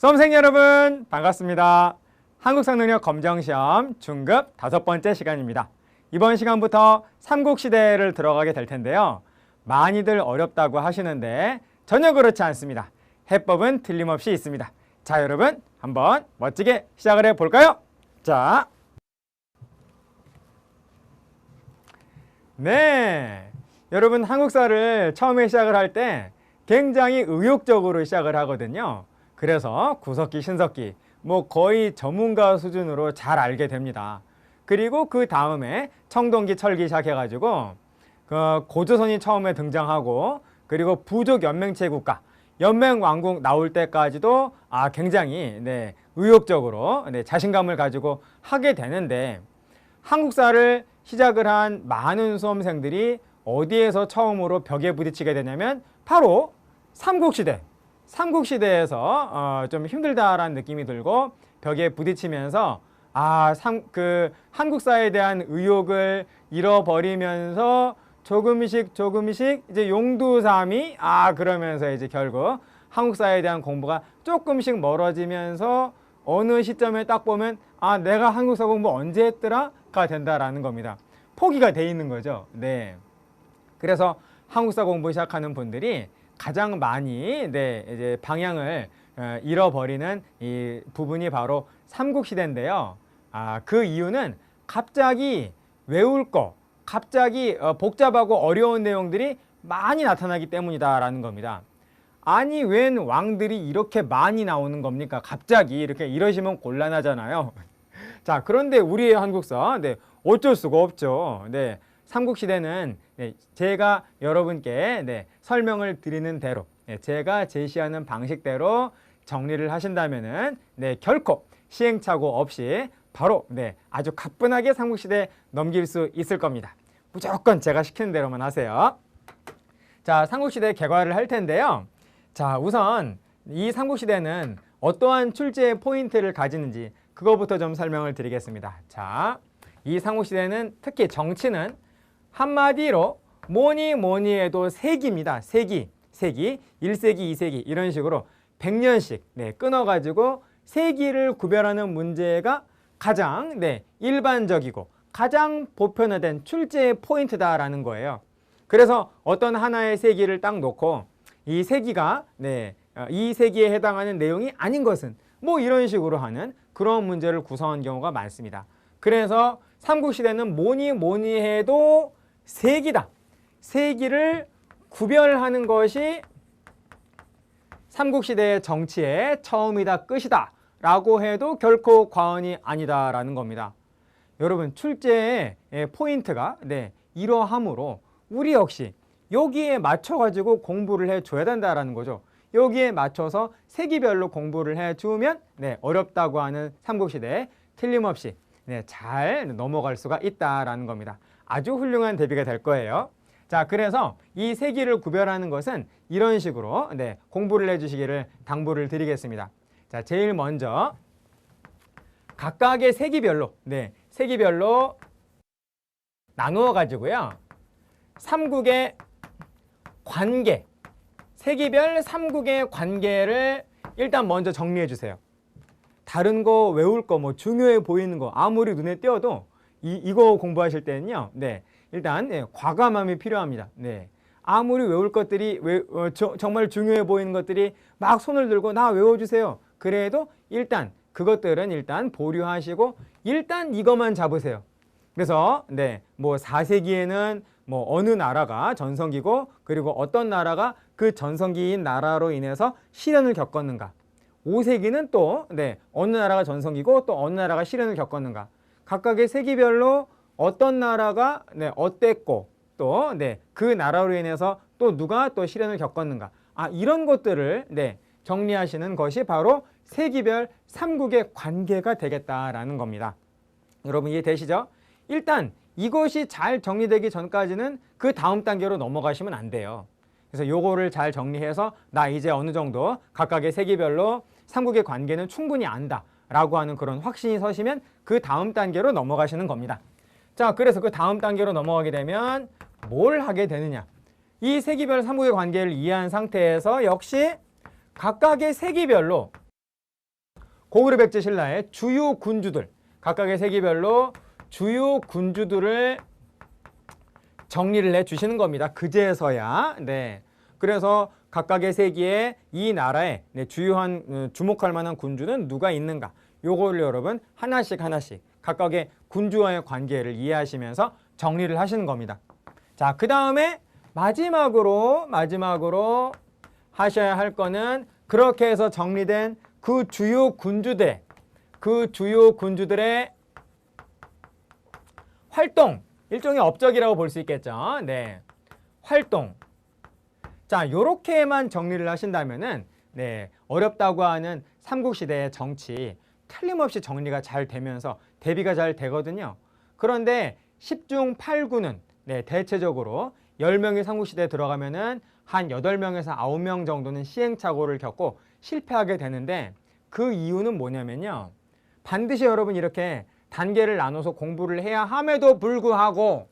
수험생 여러분 반갑습니다. 한국사능력 검정시험 중급 5번째 시간입니다. 이번 시간부터 삼국시대를 들어가게 될 텐데요. 많이들 어렵다고 하시는데 전혀 그렇지 않습니다. 해법은 틀림없이 있습니다. 자, 여러분 한번 멋지게 시작을 해볼까요? 자, 네, 여러분 한국사를 처음에 시작을 할 때 굉장히 의욕적으로 시작을 하거든요. 그래서 구석기, 신석기 뭐 거의 전문가 수준으로 잘 알게 됩니다. 그리고 그 다음에 청동기, 철기 시작해가지고 고조선이 처음에 등장하고, 그리고 부족 연맹체 국가, 연맹왕국 나올 때까지도 굉장히 의욕적으로 자신감을 가지고 하게 되는데, 한국사를 시작을 한 많은 수험생들이 어디에서 처음으로 벽에 부딪히게 되냐면 바로 삼국시대. 삼국시대에서 좀 힘들다라는 느낌이 들고 벽에 부딪히면서 한국사에 대한 의욕을 잃어버리면서 조금씩 이제 용두삼이 그러면서 이제 결국 한국사에 대한 공부가 조금씩 멀어지면서 어느 시점에 딱 보면 내가 한국사 공부 언제 했더라가 된다라는 겁니다. 포기가 돼 있는 거죠. 네. 그래서 한국사 공부 시작하는 분들이 가장 많이 이제 방향을 잃어버리는 이 부분이 바로 삼국시대인데요. 그 이유는 갑자기 외울 거, 갑자기 복잡하고 어려운 내용들이 많이 나타나기 때문이다라는 겁니다. 아니, 웬 왕들이 이렇게 많이 나오는 겁니까? 갑자기 이러시면 곤란하잖아요. 자, 그런데 우리의 한국사 어쩔 수가 없죠. 삼국시대는 제가 여러분께 설명을 드리는 대로, 제가 제시하는 방식대로 정리를 하신다면은 결코 시행착오 없이 바로 아주 가뿐하게 삼국시대 넘길 수 있을 겁니다. 무조건 제가 시키는 대로만 하세요. 자, 삼국시대 개괄을 할 텐데요. 자, 우선 이 삼국시대는 어떠한 출제의 포인트를 가지는지 그거부터 좀 설명을 드리겠습니다. 자, 이 삼국시대는 특히 정치는 한마디로 뭐니 해도 세기입니다. 세기. 1세기, 2세기 이런 식으로 100년씩 끊어가지고 세기를 구별하는 문제가 가장 일반적이고 가장 보편화된 출제의 포인트다라는 거예요. 그래서 어떤 하나의 세기를 딱 놓고 이 세기가 이 세기에 해당하는 내용이 아닌 것은 뭐 이런 식으로 하는 그런 문제를 구성한 경우가 많습니다. 그래서 삼국시대는 뭐니 해도 세기다. 세기를 구별하는 것이 삼국시대의 정치의 처음이다, 끝이다 라고 해도 결코 과언이 아니다 라는 겁니다. 여러분, 출제의 포인트가 이러하므로 우리 역시 여기에 맞춰가지고 공부를 해줘야 된다라는 거죠. 여기에 맞춰서 세기별로 공부를 해주면 어렵다고 하는 삼국시대에 틀림없이 잘 넘어갈 수가 있다라는 겁니다. 아주 훌륭한 대비가 될 거예요. 자, 그래서 이 세기를 구별하는 것은 이런 식으로 공부를 해주시기를 당부를 드리겠습니다. 자, 제일 먼저 각각의 세기별로 세기별로 나누어 가지고요. 삼국의 관계, 세기별 삼국의 관계를 일단 먼저 정리해 주세요. 다른 거 외울 거, 뭐 중요해 보이는 거 아무리 눈에 띄어도 이거 공부하실 때는요, 일단 과감함이 필요합니다. 아무리 외울 것들이 정말 중요해 보이는 것들이 막 손을 들고 나 외워주세요. 그래도 일단 그것들은 일단 보류하시고 일단 이것만 잡으세요. 그래서 뭐 4세기에는 뭐 어느 나라가 전성기고, 그리고 어떤 나라가 그 전성기인 나라로 인해서 시련을 겪었는가. 5세기는 또 어느 나라가 전성기고 또 어느 나라가 시련을 겪었는가. 각각의 세기별로 어떤 나라가 어땠고 또 그 나라로 인해서 또 누가 또 시련을 겪었는가. 이런 것들을 정리하시는 것이 바로 세기별 삼국의 관계가 되겠다라는 겁니다. 여러분 이해되시죠? 일단 이것이 잘 정리되기 전까지는 그 다음 단계로 넘어가시면 안 돼요. 그래서 요거를 잘 정리해서 나 이제 어느 정도 각각의 세기별로 삼국의 관계는 충분히 안다 라고 하는 그런 확신이 서시면 그 다음 단계로 넘어가시는 겁니다. 자, 그래서 그 다음 단계로 넘어가게 되면 뭘 하게 되느냐. 이 세기별 삼국의 관계를 이해한 상태에서 역시 각각의 세기별로 고구려 백제 신라의 주요 군주들, 각각의 세기별로 주요 군주들을 정리를 해 주시는 겁니다. 그제서야. 네. 그래서 각각의 세기에 이 나라에 주요한 주목할 만한 군주는 누가 있는가? 요거를 여러분 하나씩 각각의 군주와의 관계를 이해하시면서 정리를 하시는 겁니다. 자, 그 다음에 마지막으로 하셔야 할 거는 그렇게 해서 정리된 그 주요 군주들의 활동, 일종의 업적이라고 볼 수 있겠죠. 네, 활동. 자, 요렇게만 정리를 하신다면은 네, 어렵다고 하는 삼국시대의 정치 틀림없이 정리가 잘 되면서 대비가 잘 되거든요. 그런데 10중 8구는 네, 대체적으로 10명이 삼국시대에 들어가면은 한 8명에서 9명 정도는 시행착오를 겪고 실패하게 되는데 그 이유는 뭐냐면요. 반드시 여러분 이렇게 단계를 나눠서 공부를 해야 함에도 불구하고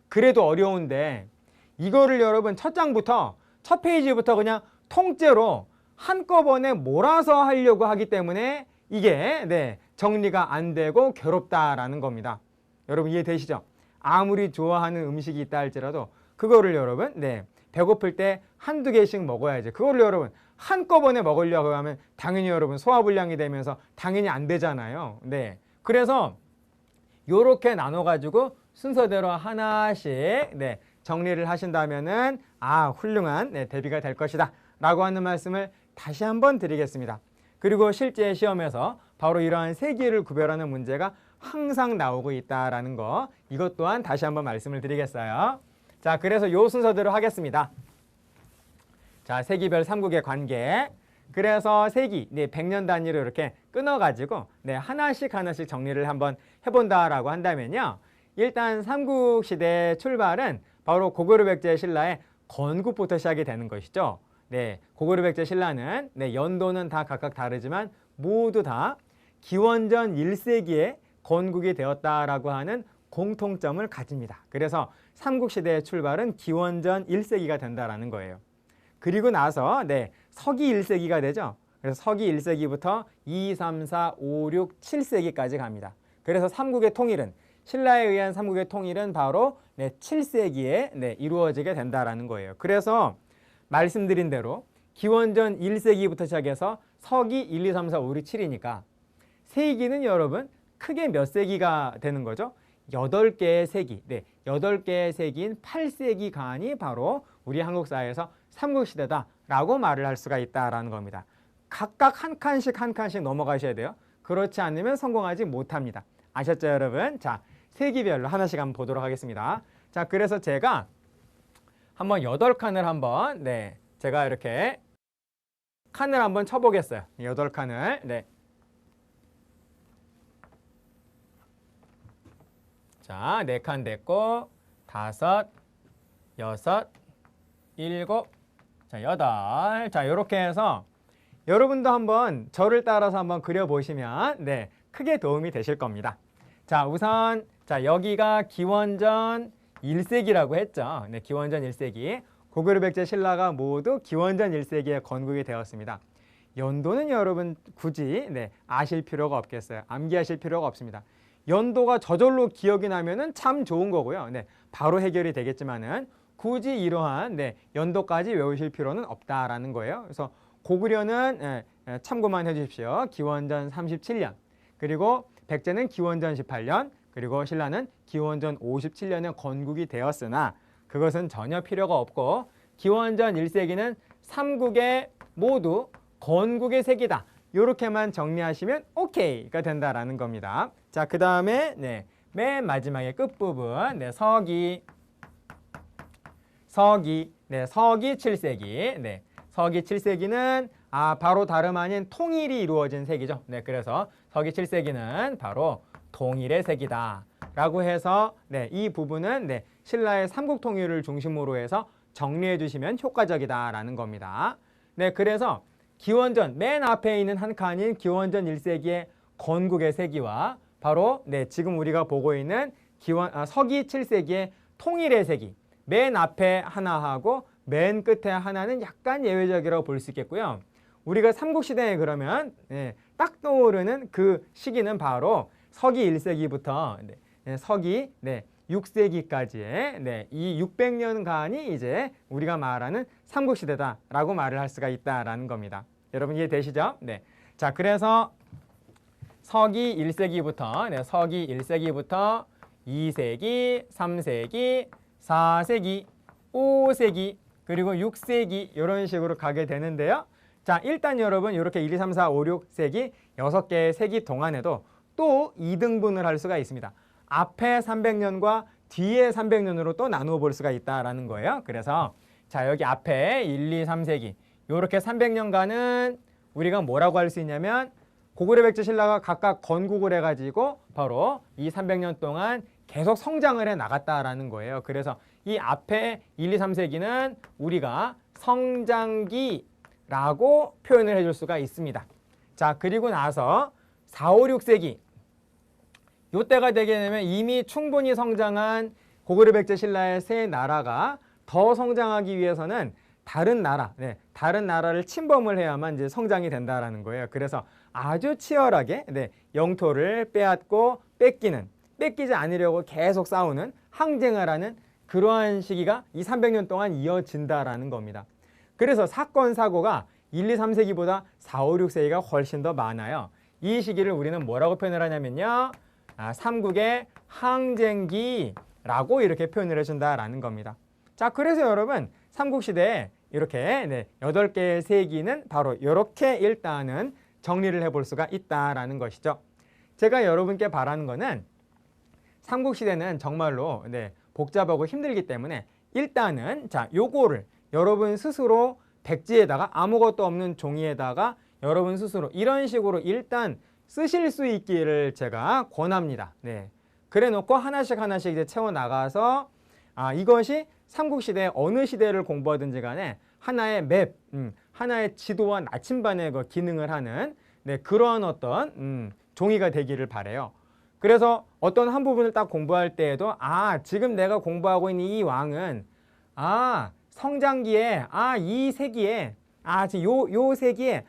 그래도 어려운데 이거를 여러분 첫 페이지부터 그냥 통째로 한꺼번에 몰아서 하려고 하기 때문에 이게 네, 정리가 안 되고 괴롭다라는 겁니다. 여러분 이해되시죠? 아무리 좋아하는 음식이 있다 할지라도 그거를 여러분 네, 배고플 때 한두 개씩 먹어야지. 그거를 여러분 한꺼번에 먹으려고 하면 당연히 여러분 소화불량이 되면서 당연히 안 되잖아요. 네. 그래서 요렇게 나눠가지고 순서대로 하나씩 네, 정리를 하신다면은 훌륭한 네, 대비가 될 것이다 라고 하는 말씀을 다시 한번 드리겠습니다. 그리고 실제 시험에서 바로 이러한 세기를 구별하는 문제가 항상 나오고 있다라는 거, 이것 또한 다시 한번 말씀을 드리겠어요. 자, 그래서 요 순서대로 하겠습니다. 자, 세기별 삼국의 관계. 그래서 세기, 네, 100년 단위로 이렇게 끊어가지고 네, 하나씩 정리를 한번 해본다라고 한다면요. 일단 삼국시대 출발은 바로 고구려 백제 신라의 건국부터 시작이 되는 것이죠. 네, 고구려 백제 신라는 네, 연도는 다 각각 다르지만 모두 다 기원전 1세기에 건국이 되었다라고 하는 공통점을 가집니다. 그래서 삼국시대의 출발은 기원전 1세기가 된다라는 거예요. 그리고 나서 네, 서기 1세기가 되죠. 그래서 서기 1세기부터 2, 3, 4, 5, 6, 7세기까지 갑니다. 그래서 삼국의 통일은 신라에 의한 삼국의 통일은 바로 네, 7세기에 네, 이루어지게 된다라는 거예요. 그래서 말씀드린 대로 기원전 1세기부터 시작해서 서기 1, 2, 3, 4, 5, 6, 7이니까 세기는 여러분 크게 몇 세기가 되는 거죠? 8개의 세기, 네, 8개의 세기인 8세기간이 바로 우리 한국사회에서 삼국시대다라고 말을 할 수가 있다라는 겁니다. 각각 한 칸씩 넘어가셔야 돼요. 그렇지 않으면 성공하지 못합니다. 아셨죠, 여러분? 자, 세기별로 하나씩 한번 보도록 하겠습니다. 자, 그래서 제가 한번 8칸을 한번 네, 제가 이렇게 칸을 한번 쳐보겠어요. 8칸을. 네. 자, 4칸 됐고 5, 6, 7, 자, 8. 자, 이렇게 해서 여러분도 한번 저를 따라서 한번 그려보시면 네, 크게 도움이 되실 겁니다. 자, 우선 자, 여기가 기원전 1세기라고 했죠. 네, 기원전 1세기. 고구려 백제 신라가 모두 기원전 1세기에 건국이 되었습니다. 연도는 여러분 굳이 네, 아실 필요가 없겠어요. 암기하실 필요가 없습니다. 연도가 저절로 기억이 나면은 참 좋은 거고요. 네, 바로 해결이 되겠지만은 굳이 이러한 네, 연도까지 외우실 필요는 없다라는 거예요. 그래서 고구려는 참고만 해주십시오. 기원전 37년, 그리고 백제는 기원전 18년, 그리고 신라는 기원전 57년에 건국이 되었으나 그것은 전혀 필요가 없고 기원전 1세기는 삼국의 모두 건국의 세기다. 이렇게만 정리하시면 오케이가 된다라는 겁니다. 자, 그 다음에 네, 맨 마지막에 끝부분 네, 서기 7세기. 네, 서기 7세기는 바로 다름 아닌 통일이 이루어진 세기죠. 네, 그래서 서기 7세기는 바로 통일의 세기다 라고 해서 네, 이 부분은 네, 신라의 삼국 통일을 중심으로 해서 정리해 주시면 효과적이다 라는 겁니다. 네, 그래서 기원전 맨 앞에 있는 한 칸인 기원전 1세기의 건국의 세기와 바로 네, 지금 우리가 보고 있는 서기 7세기의 통일의 세기, 맨 앞에 하나하고 맨 끝에 하나는 약간 예외적이라고 볼 수 있겠고요. 우리가 삼국시대에 그러면 딱 떠오르는 그 시기는 바로 서기 1세기부터 서기 6세기까지의 이 600년간이 이제 우리가 말하는 삼국시대다라고 말을 할 수가 있다라는 겁니다. 여러분 이해되시죠? 네. 자, 그래서 서기 1세기부터 서기 1세기부터 2세기, 3세기, 4세기, 5세기, 그리고 6세기 이런 식으로 가게 되는데요. 자, 일단 여러분 이렇게 1, 2, 3, 4, 5, 6세기 6개의 세기 동안에도 또 2등분을 할 수가 있습니다. 앞에 300년과 뒤에 300년으로 또 나누어 볼 수가 있다라는 거예요. 그래서 자, 여기 앞에 1, 2, 3세기 이렇게 300년간은 우리가 뭐라고 할 수 있냐면 고구려 백제 신라가 각각 건국을 해가지고 바로 이 300년 동안 계속 성장을 해 나갔다라는 거예요. 그래서 이 앞에 1, 2, 3세기는 우리가 성장기라고 표현을 해줄 수가 있습니다. 자, 그리고 나서 4, 5, 6세기 이때가 되게 되면 이미 충분히 성장한 고구려 백제 신라의 세 나라가 더 성장하기 위해서는 다른 나라를 침범을 해야만 이제 성장이 된다라는 거예요. 그래서 아주 치열하게 영토를 빼앗고 뺏기지 않으려고 계속 싸우는 항쟁을 하는 그러한 시기가 이 300년 동안 이어진다라는 겁니다. 그래서 사건 사고가 1, 2, 3세기보다 4, 5, 6세기가 훨씬 더 많아요. 이 시기를 우리는 뭐라고 표현을 하냐면요, 삼국의 항쟁기라고 이렇게 표현을 해준다라는 겁니다. 자, 그래서 여러분 삼국시대에 이렇게 8개의 세기는 바로 이렇게 일단은 정리를 해볼 수가 있다라는 것이죠. 제가 여러분께 바라는 거는 삼국시대는 정말로 복잡하고 힘들기 때문에 일단은 자, 요거를 여러분 스스로 백지에다가 아무것도 없는 종이에다가 여러분 스스로 이런 식으로 일단 쓰실 수 있기를 제가 권합니다. 그래 놓고 하나씩 이제 채워 나가서 이것이 삼국시대 어느 시대를 공부하든지 간에 하나의 맵, 하나의 지도와 나침반의 그 기능을 하는 그러한 어떤 종이가 되기를 바래요. 그래서 어떤 한 부분을 딱 공부할 때에도 지금 내가 공부하고 있는 이 왕은 성장기에 이 세기에 요 세기에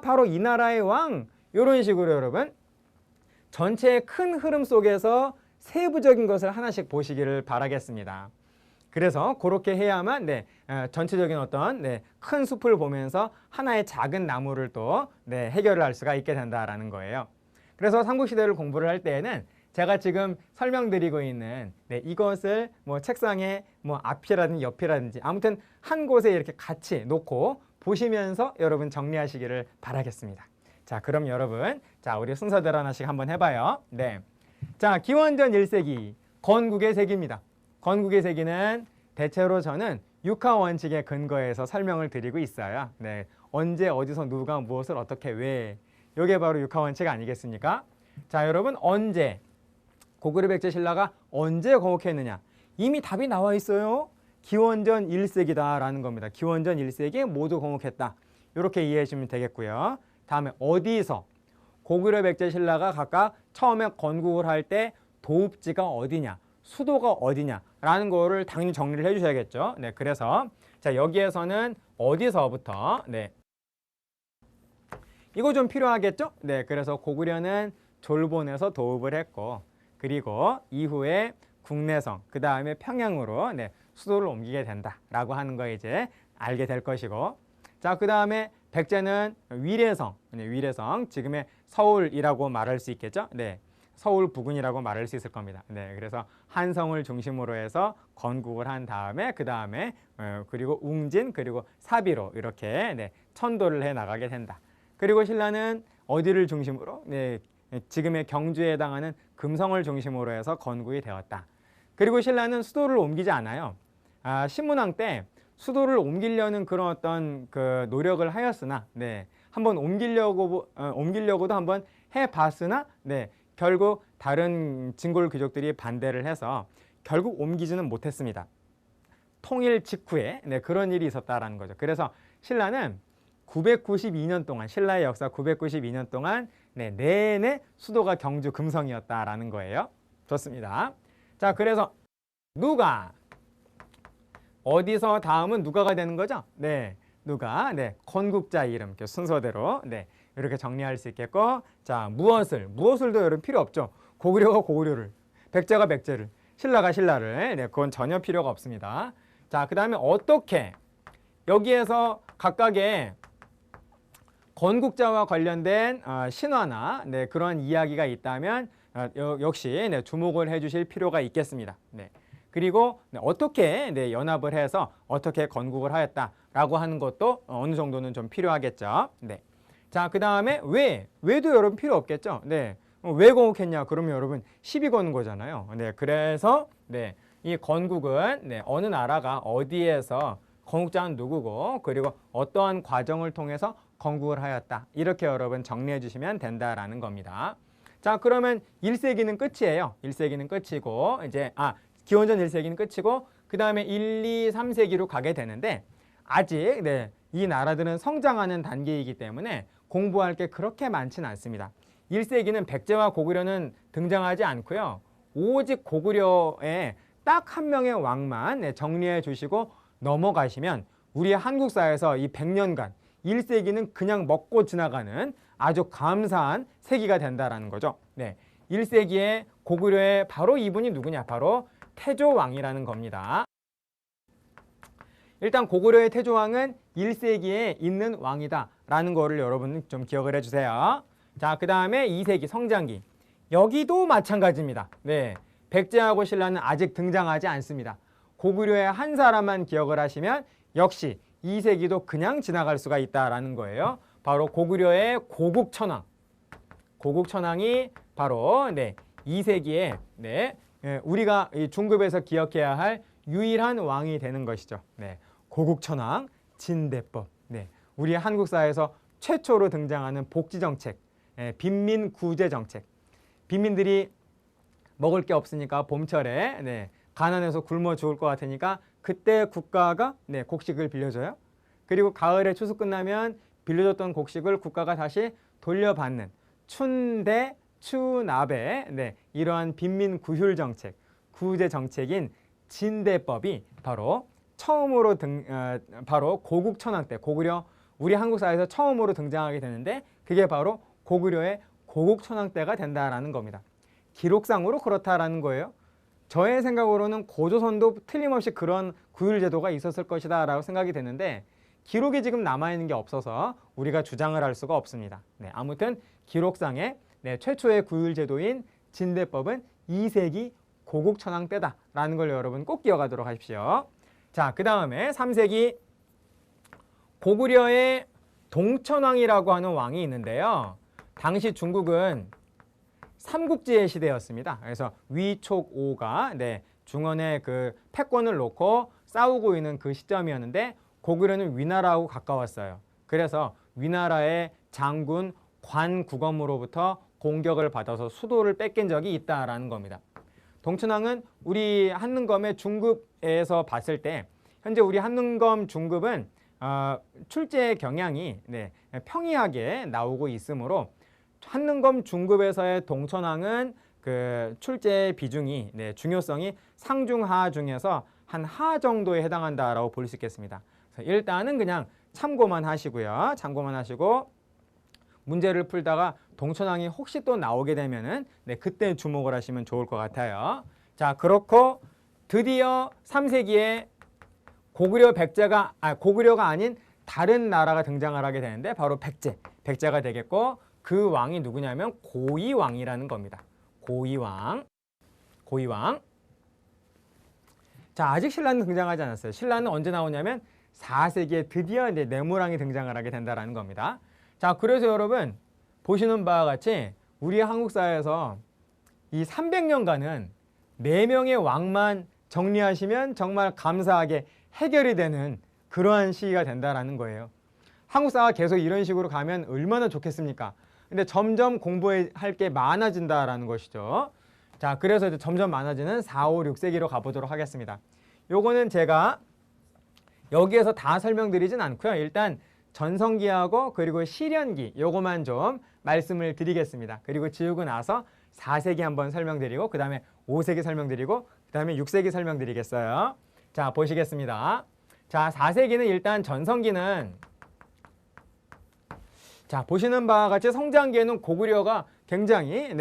바로 이 나라의 왕 이런 식으로 여러분 전체의 큰 흐름 속에서 세부적인 것을 하나씩 보시기를 바라겠습니다. 그래서 그렇게 해야만 전체적인 어떤 큰 숲을 보면서 하나의 작은 나무를 또 해결을 할 수가 있게 된다라는 거예요. 그래서 삼국시대를 공부를 할 때에는 제가 지금 설명드리고 있는 이것을 뭐 책상에 뭐 앞이라든지 옆이라든지 아무튼 한 곳에 이렇게 같이 놓고 보시면서 여러분 정리하시기를 바라겠습니다. 자, 그럼 여러분 우리 순서대로 하나씩 한번 해봐요. 자, 기원전 1세기 건국의 세기입니다. 건국의 세기는 대체로 저는 육하원칙에 근거해서 설명을 드리고 있어요. 언제 어디서 누가 무엇을 어떻게 왜 이게 바로 육하원칙 아니겠습니까? 자, 여러분 언제 고구려 백제 신라가 언제 건국했느냐 이미 답이 나와 있어요. 기원전 1세기다 라는 겁니다. 기원전 1세기에 모두 건국했다 이렇게 이해해 주시면 되겠고요. 다음에 어디서 고구려 백제 신라가 각각 처음에 건국을 할 때 도읍지가 어디냐 수도가 어디냐라는 거를 당연히 정리를 해주셔야겠죠. 그래서 자, 여기에서는 어디서부터 이거 좀 필요하겠죠. 그래서 고구려는 졸본에서 도읍을 했고 그리고 이후에 국내성 그 다음에 평양으로 수도를 옮기게 된다라고 하는 거 이제 알게 될 것이고 자, 그 다음에 백제는 위례성 지금의 서울이라고 말할 수 있겠죠. 서울 부근이라고 말할 수 있을 겁니다. 그래서 한성을 중심으로 해서 건국을 한 다음에 그 다음에 그리고 웅진 그리고 사비로 이렇게 천도를 해 나가게 된다. 그리고 신라는 어디를 중심으로 지금의 경주에 해당하는 금성을 중심으로 해서 건국이 되었다. 그리고 신라는 수도를 옮기지 않아요. 신문왕 때 수도를 옮기려는 그런 어떤 그 노력을 하였으나 한번 옮기려고도 한번 해봤으나 결국 다른 진골 귀족들이 반대를 해서 결국 옮기지는 못했습니다. 통일 직후에 그런 일이 있었다라는 거죠. 그래서 신라는 992년 동안 신라의 역사 992년 동안 내내 수도가 경주 금성이었다라는 거예요. 좋습니다. 자, 그래서 누가 어디서 다음은 누가가 되는 거죠? 누가? 네, 건국자 이름 이렇게 순서대로 네, 이렇게 정리할 수 있겠고, 자, 무엇을도 여러분 필요 없죠. 고구려가 고구려를, 백제가 백제를, 신라가 신라를, 네, 그건 전혀 필요가 없습니다. 자, 그 다음에 어떻게 여기에서 각각의 건국자와 관련된 신화나 네, 그런 이야기가 있다면 역시 네, 주목을 해주실 필요가 있겠습니다. 네. 그리고 네, 어떻게 네, 연합을 해서 어떻게 건국을 하였다라고 하는 것도 어느 정도는 좀 필요하겠죠. 네. 자, 그 다음에 왜도 여러분 필요 없겠죠. 네. 왜 건국했냐? 그러면 여러분 시비 거는 거잖아요. 네. 그래서 네, 이 건국은 네, 어느 나라가 어디에서 건국자는 누구고 그리고 어떠한 과정을 통해서 건국을 하였다. 이렇게 여러분 정리해 주시면 된다라는 겁니다. 자, 그러면 1세기는 끝이에요. 1세기는 끝이고 이제 기원전 1세기는 끝이고 그 다음에 1, 2, 3세기로 가게 되는데 아직 네, 이 나라들은 성장하는 단계이기 때문에 공부할 게 그렇게 많지는 않습니다. 1세기는 백제와 고구려는 등장하지 않고요. 오직 고구려의 딱 한 명의 왕만 네, 정리해 주시고 넘어가시면 우리 한국사에서 이 100년간 1세기는 그냥 먹고 지나가는 아주 감사한 세기가 된다라는 거죠. 네, 1세기에 고구려의 바로 이분이 누구냐? 바로 태조왕이라는 겁니다. 일단 고구려의 태조왕은 1세기에 있는 왕이다라는 거를 여러분 좀 기억을 해주세요. 자, 그 다음에 2세기 성장기. 여기도 마찬가지입니다. 네, 백제하고 신라는 아직 등장하지 않습니다. 고구려의 한 사람만 기억을 하시면 역시 2세기도 그냥 지나갈 수가 있다라는 거예요. 바로 고구려의 고국천왕. 고국천왕이 바로 네, 2세기에 네, 우리가 이 중급에서 기억해야 할 유일한 왕이 되는 것이죠. 네, 고국천왕 진대법. 네, 우리 한국사에서 최초로 등장하는 복지정책, 빈민구제정책. 빈민들이 먹을 게 없으니까 봄철에 네, 가난해서 굶어 죽을 것 같으니까 그때 국가가 네, 곡식을 빌려줘요. 그리고 가을에 추수 끝나면 빌려줬던 곡식을 국가가 다시 돌려받는 춘대 추납의 네, 이러한 빈민구휼 정책, 구제 정책인 진대법이 바로 처음으로 바로 고국천왕 때 고구려 우리 한국사에서 처음으로 등장하게 되는데 그게 바로 고구려의 고국천왕 때가 된다라는 겁니다. 기록상으로 그렇다라는 거예요. 저의 생각으로는 고조선도 틀림없이 그런 구휼제도가 있었을 것이다 라고 생각이 되는데 기록이 지금 남아있는 게 없어서 우리가 주장을 할 수가 없습니다. 네, 아무튼 기록상에 네, 최초의 구휼제도인 진대법은 2세기 고국천왕 때다라는 걸 여러분 꼭 기억하도록 하십시오. 자, 그 다음에 3세기 고구려의 동천왕이라고 하는 왕이 있는데요. 당시 중국은 삼국지의 시대였습니다. 그래서 위촉오가 네, 중원에 그 패권을 놓고 싸우고 있는 그 시점이었는데 고구려는 위나라하고 가까웠어요. 그래서 위나라의 장군 관구검으로부터 공격을 받아서 수도를 뺏긴 적이 있다라는 겁니다. 동천왕은 우리 한능검의 중급에서 봤을 때 현재 우리 한능검 중급은 출제 경향이 네, 평이하게 나오고 있으므로 한능검 중급에서의 동천왕은 그 출제 비중이 네, 중요성이 상중하 중에서 한 하 정도에 해당한다라고 볼 수 있겠습니다. 그래서 일단은 그냥 참고만 하시고요. 참고만 하시고 문제를 풀다가 동천왕이 혹시 또 나오게 되면은 네, 그때 주목을 하시면 좋을 것 같아요. 자, 그렇고 드디어 3세기에 고구려가 아닌 다른 나라가 등장을 하게 되는데 바로 백제가 되겠고 그 왕이 누구냐면 고이왕이라는 겁니다. 고이왕. 자, 아직 신라는 등장하지 않았어요. 신라는 언제 나오냐면 4세기에 드디어 이제 내무랑이 등장을 하게 된다는 겁니다. 자, 그래서 여러분 보시는 바와 같이 우리 한국사에서 이 300년간은 4명의 왕만 정리하시면 정말 감사하게 해결이 되는 그러한 시기가 된다는 거예요. 한국사가 계속 이런 식으로 가면 얼마나 좋겠습니까? 근데 점점 공부할 게 많아진다라는 것이죠. 자, 그래서 이제 점점 많아지는 4, 5, 6세기로 가보도록 하겠습니다. 요거는 제가 여기에서 다 설명드리진 않고요. 일단 전성기하고 그리고 실현기 요거만 좀 말씀을 드리겠습니다. 그리고 지우고 나서 4세기 한번 설명드리고 그 다음에 5세기 설명드리고 그 다음에 6세기 설명드리겠어요. 자, 보시겠습니다. 자, 4세기는 일단 전성기는 자, 보시는 바와 같이 성장기에는 고구려가 굉장히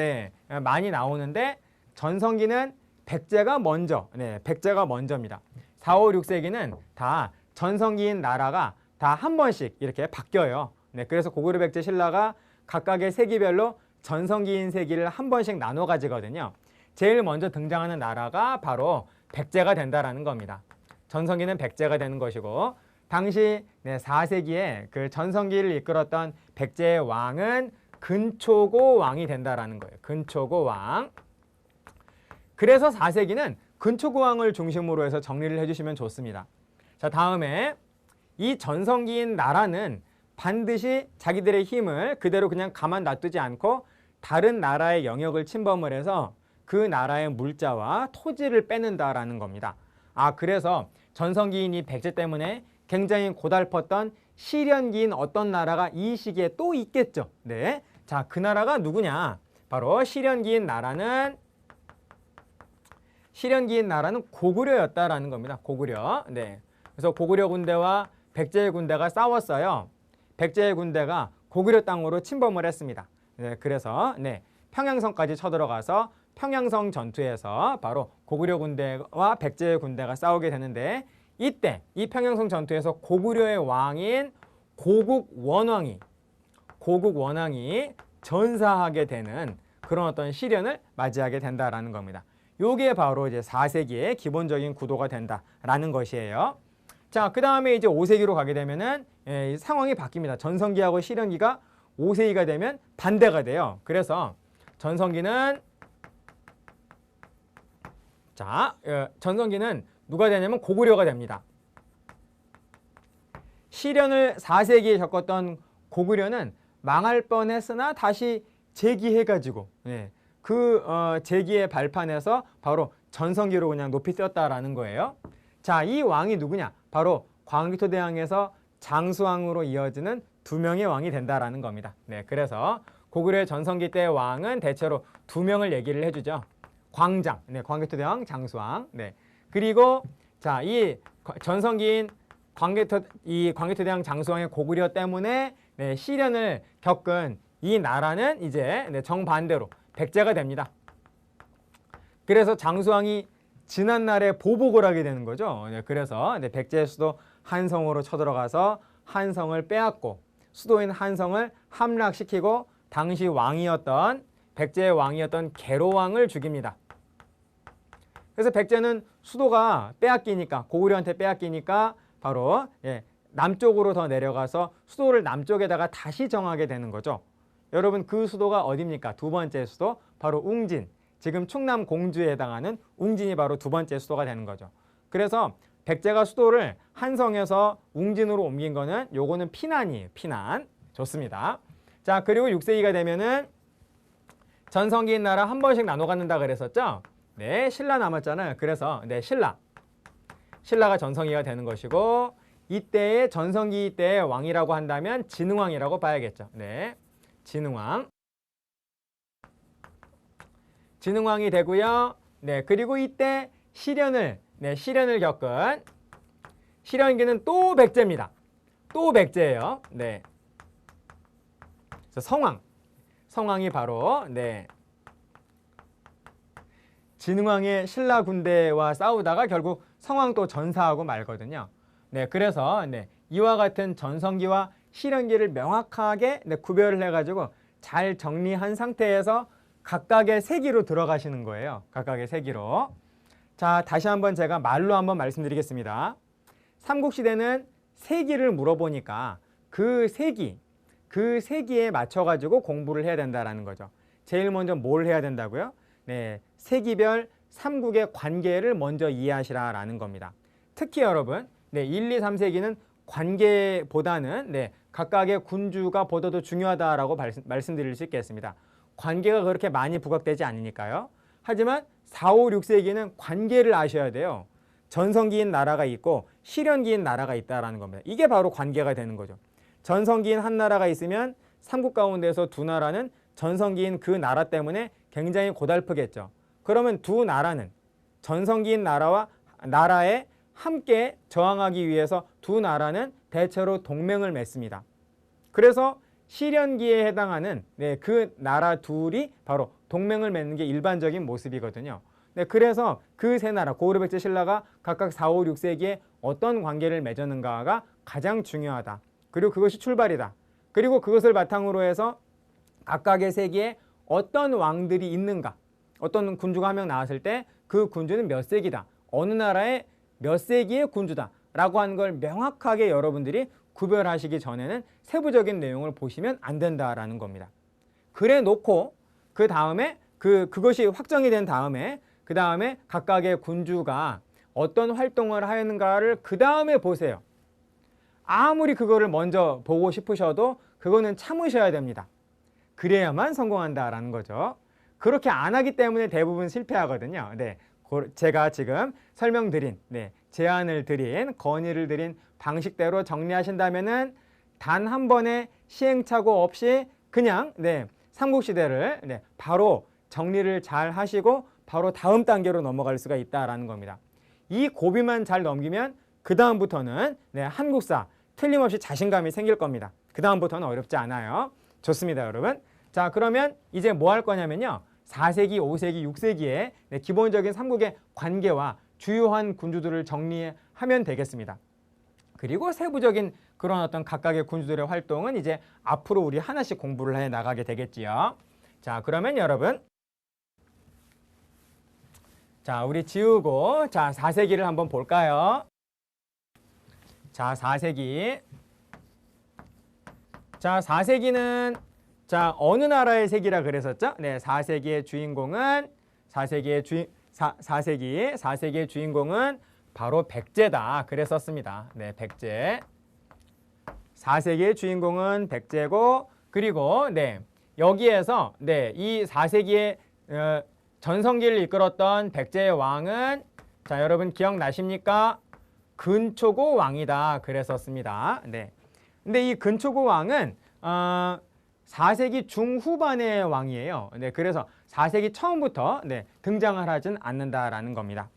많이 나오는데 전성기는 백제가 먼저, 백제가 먼저입니다. 4, 5, 6세기는 다 전성기인 나라가 다 한 번씩 이렇게 바뀌어요. 그래서 고구려, 백제, 신라가 각각의 세기별로 전성기인 세기를 한 번씩 나눠 가지거든요. 제일 먼저 등장하는 나라가 바로 백제가 된다라는 겁니다. 전성기는 백제가 되는 것이고 당시 4세기에 그 전성기를 이끌었던 백제의 왕은 근초고 왕이 된다라는 거예요. 근초고 왕. 그래서 4세기는 근초고 왕을 중심으로 해서 정리를 해주시면 좋습니다. 자, 다음에 이 전성기인 나라는 반드시 자기들의 힘을 그대로 그냥 가만 놔두지 않고 다른 나라의 영역을 침범을 해서 그 나라의 물자와 토지를 빼는다라는 겁니다. 그래서 전성기인 이 백제 때문에 굉장히 고달펐던 시련기인 어떤 나라가 이 시기에 또 있겠죠. 네. 자, 그 나라가 누구냐? 바로 시련기인 나라는 고구려였다라는 겁니다. 고구려. 네. 그래서 고구려 군대와 백제의 군대가 싸웠어요. 백제의 군대가 고구려 땅으로 침범을 했습니다. 네. 그래서 평양성까지 쳐들어가서 평양성 전투에서 바로 고구려 군대와 백제의 군대가 싸우게 되는데 이때 이 평양성 전투에서 고구려의 왕인 고국원왕이 전사하게 되는 그런 어떤 시련을 맞이하게 된다라는 겁니다. 요게 바로 이제 4세기의 기본적인 구도가 된다라는 것이에요. 자, 그 다음에 이제 5세기로 가게 되면은 상황이 바뀝니다. 전성기하고 시련기가 5세기가 되면 반대가 돼요. 그래서 전성기는 누가 되냐면 고구려가 됩니다. 시련을 4세기에 겪었던 고구려는 망할 뻔했으나 다시 재기해가지고 그 재기의 발판에서 바로 전성기로 그냥 높이 뛰었다라는 거예요. 자, 이 왕이 누구냐? 바로 광개토대왕에서 장수왕으로 이어지는 두 명의 왕이 된다라는 겁니다. 그래서 고구려의 전성기 때의 왕은 대체로 두 명을 얘기를 해주죠. 광장, 광개토대왕, 장수왕. 그리고 자, 이 전성기인 광개토대왕, 장수왕의 고구려 때문에 시련을 겪은 이 나라는 이제 정반대로 백제가 됩니다. 그래서 장수왕이 지난날에 보복을 하게 되는 거죠. 그래서 백제의 수도 한성으로 쳐들어가서 한성을 빼앗고 수도인 한성을 함락시키고 당시 왕이었던 백제의 왕이었던 계로왕을 죽입니다. 그래서 백제는 수도가 빼앗기니까 고구려한테 빼앗기니까 바로 남쪽으로 더 내려가서 수도를 남쪽에다가 다시 정하게 되는 거죠. 여러분, 그 수도가 어디입니까? 두 번째 수도 바로 웅진. 지금 충남 공주에 해당하는 웅진이 바로 두 번째 수도가 되는 거죠. 그래서 백제가 수도를 한성에서 웅진으로 옮긴 거는 요거는 피난이에요. 피난. 좋습니다. 자, 그리고 6세기가 되면은 전성기인 나라 한 번씩 나눠 갖는다 그랬었죠? 신라 남았잖아요. 그래서 신라가 전성기가 되는 것이고 이때의 전성기 때의 왕이라고 한다면 진흥왕이라고 봐야겠죠. 진흥왕이 되고요. 그리고 이때 시련을 겪은 시련기는 또 백제입니다. 또 백제예요. 그래서 성왕이 바로 진흥왕의 신라 군대와 싸우다가 결국 성왕 또 전사하고 말거든요. 그래서 이와 같은 전성기와 시련기를 명확하게 구별을 해가지고 잘 정리한 상태에서 각각의 세기로 들어가시는 거예요. 각각의 세기로. 자, 다시 한번 제가 말로 한번 말씀드리겠습니다. 삼국시대는 세기를 물어보니까 그 세기에 맞춰가지고 공부를 해야 된다는 거죠. 제일 먼저 뭘 해야 된다고요? 세기별 삼국의 관계를 먼저 이해하시라라는 겁니다. 특히 여러분, 1, 2, 3세기는 관계보다는 각각의 군주가 보다도 중요하다라고 말씀드릴 수 있겠습니다. 관계가 그렇게 많이 부각되지 않으니까요. 하지만 4, 5, 6세기는 관계를 아셔야 돼요. 전성기인 나라가 있고 시련기인 나라가 있다라는 겁니다. 이게 바로 관계가 되는 거죠. 전성기인 한 나라가 있으면 삼국 가운데서 두 나라는 전성기인 그 나라 때문에 굉장히 고달프겠죠. 그러면 두 나라는 전성기인 나라의 함께 저항하기 위해서 두 나라는 대체로 동맹을 맺습니다. 그래서 실현기에 해당하는 그 나라 둘이 바로 동맹을 맺는 게 일반적인 모습이거든요. 그래서 그 세 나라 고구려, 백제, 신라가 각각 4, 5, 6세기에 어떤 관계를 맺었는가가 가장 중요하다. 그리고 그것이 출발이다. 그리고 그것을 바탕으로 해서 각각의 세기에 어떤 왕들이 있는가, 어떤 군주가 한 명 나왔을 때 그 군주는 몇 세기다, 어느 나라의 몇 세기의 군주다 라고 하는 걸 명확하게 여러분들이 구별하시기 전에는 세부적인 내용을 보시면 안 된다라는 겁니다. 그래 놓고 그 다음에 그것이 확정이 된 다음에 그 다음에 각각의 군주가 어떤 활동을 하였는가를 그 다음에 보세요. 아무리 그거를 먼저 보고 싶으셔도 그거는 참으셔야 됩니다. 그래야만 성공한다라는 거죠. 그렇게 안 하기 때문에 대부분 실패하거든요. 제가 지금 설명드린, 제안을 드린, 건의를 드린 방식대로 정리하신다면은 단 한 번의 시행착오 없이 그냥 삼국시대를 바로 정리를 잘 하시고 바로 다음 단계로 넘어갈 수가 있다라는 겁니다. 이 고비만 잘 넘기면 그 다음부터는 한국사 틀림없이 자신감이 생길 겁니다. 그 다음부터는 어렵지 않아요. 좋습니다, 여러분. 자, 그러면 이제 뭐 할 거냐면요. 4세기, 5세기, 6세기의 기본적인 삼국의 관계와 주요한 군주들을 정리하면 되겠습니다. 그리고 세부적인 그런 어떤 각각의 군주들의 활동은 이제 앞으로 우리 하나씩 공부를 해 나가게 되겠지요. 자, 그러면 여러분, 자, 우리 지우고, 자, 4세기를 한번 볼까요? 자, 4세기. 자, 4세기는 자, 어느 나라의 세기라 그랬었죠? 4세기의 주인공은 4세기의 주인공은 바로 백제다. 그랬었습니다. 백제. 4세기의 주인공은 백제고, 그리고 여기에서 이 4세기의 전성기를 이끌었던 백제의 왕은 자, 여러분 기억나십니까? 근초고 왕이다. 그랬었습니다. 근데 이 근초고 왕은 4세기 중후반의 왕이에요. 그래서 4세기 처음부터 등장을 하진 않는다라는 겁니다.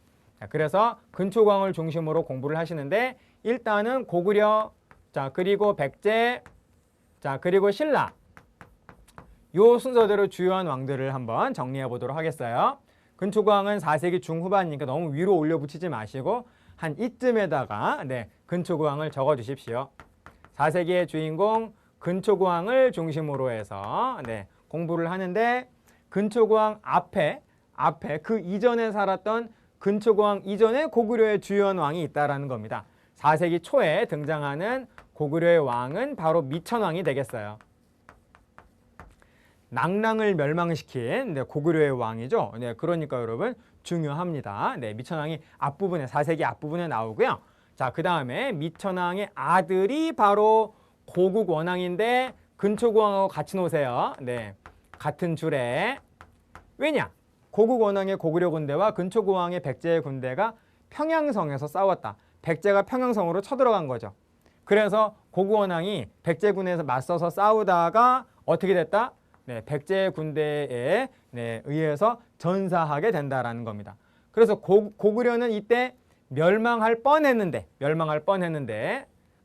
그래서 근초고 왕을 중심으로 공부를 하시는데 일단은 고구려, 자, 그리고 백제, 자, 그리고 신라, 요 순서대로 주요한 왕들을 한번 정리해 보도록 하겠어요. 근초고 왕은 4세기 중후반이니까 너무 위로 올려 붙이지 마시고 한 이쯤에다가 근초고 왕을 적어 주십시오. 4세기의 주인공 근초고 왕을 중심으로 해서 공부를 하는데 근초고 왕 앞에 그 이전에 살았던 근초고 왕 이전에 고구려의 주요한 왕이 있다라는 겁니다. 4세기 초에 등장하는 고구려의 왕은 바로 미천왕이 되겠어요. 낙랑을 멸망시킨 고구려의 왕이죠. 그러니까 여러분 중요합니다. 미천왕이 앞부분에 4세기 앞부분에 나오고요. 자, 그 다음에 미천왕의 아들이 바로 고국원왕인데 근초고왕하고 같이 놓으세요. 같은 줄에. 왜냐? 고국원왕의 고구려 군대와 근초고왕의 백제의 군대가 평양성에서 싸웠다. 백제가 평양성으로 쳐들어간 거죠. 그래서 고국원왕이 백제군에서 맞서서 싸우다가 어떻게 됐다? 백제 군대에 의해서 전사하게 된다라는 겁니다. 그래서 고구려는 이때 멸망할 뻔했는데